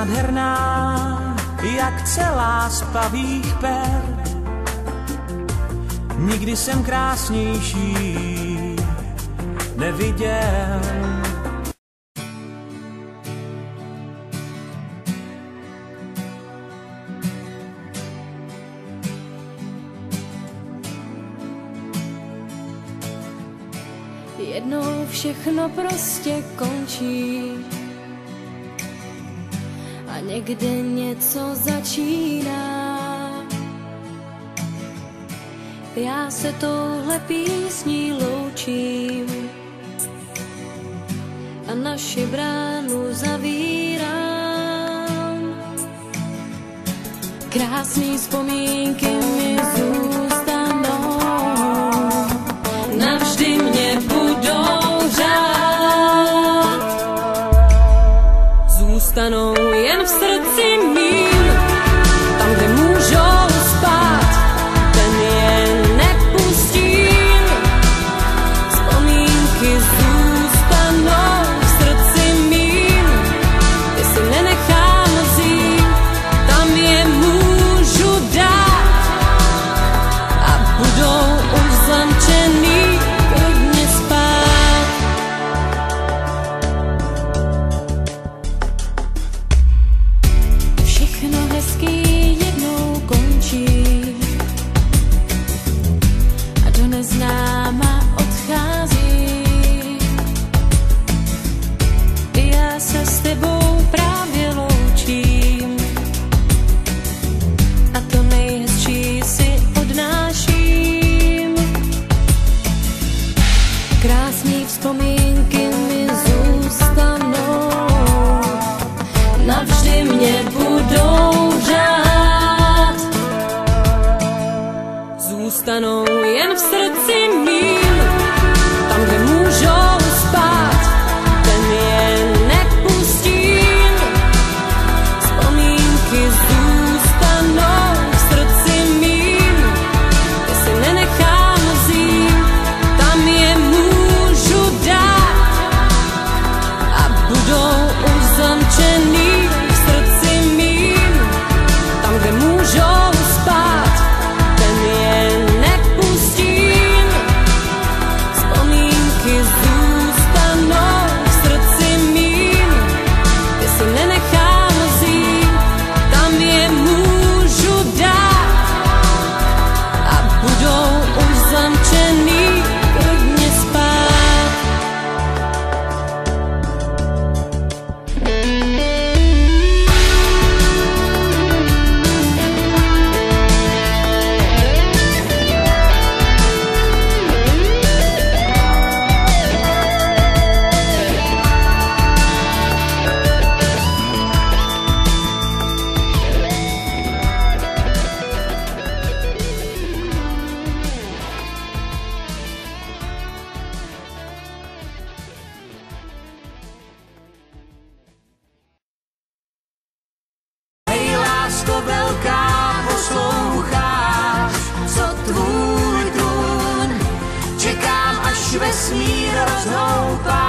nádherná, jak celá z pavých per. Nikdy jsem krásnější neviděl. Jednou všechno prostě končí a někde něco začíná. Já se touhle písní loučím a naši bránu zavírám. Krásný vzpomínky mi zůstanou, navždy mě budou řád. Zůstanou jen v srdci mým, tam, kde můžou spát, ten je nepustím. Vzpomínky zůstanou v srdci mým, ty si nenechám vzít, tam je můžu dát a budou uzamčený. Neznáma odchází, já se s tebou právě loučím a to nejhezčí si odnáším. Krásný vzpomínky mi zůstanou, navždy mě budou řád. Zůstanou jen v srdci mým, tam, kde můžou spát, ten je nepustím. Vzpomínky zůstanou v srdci mým, ty si nenechám vzít, tam je můžu dát a budou uzamčený v srdci mým, tam, kde můžou spát, ten je nepustím. Vzpomínky zůstanou v srdci mým, ty si nenechám vzít, tam je můžu dát a budou uzamčený klidně spát. Hej, lásko velká, posloucháš, co tvůj trůn, čekám, až vesmír rozhoupá.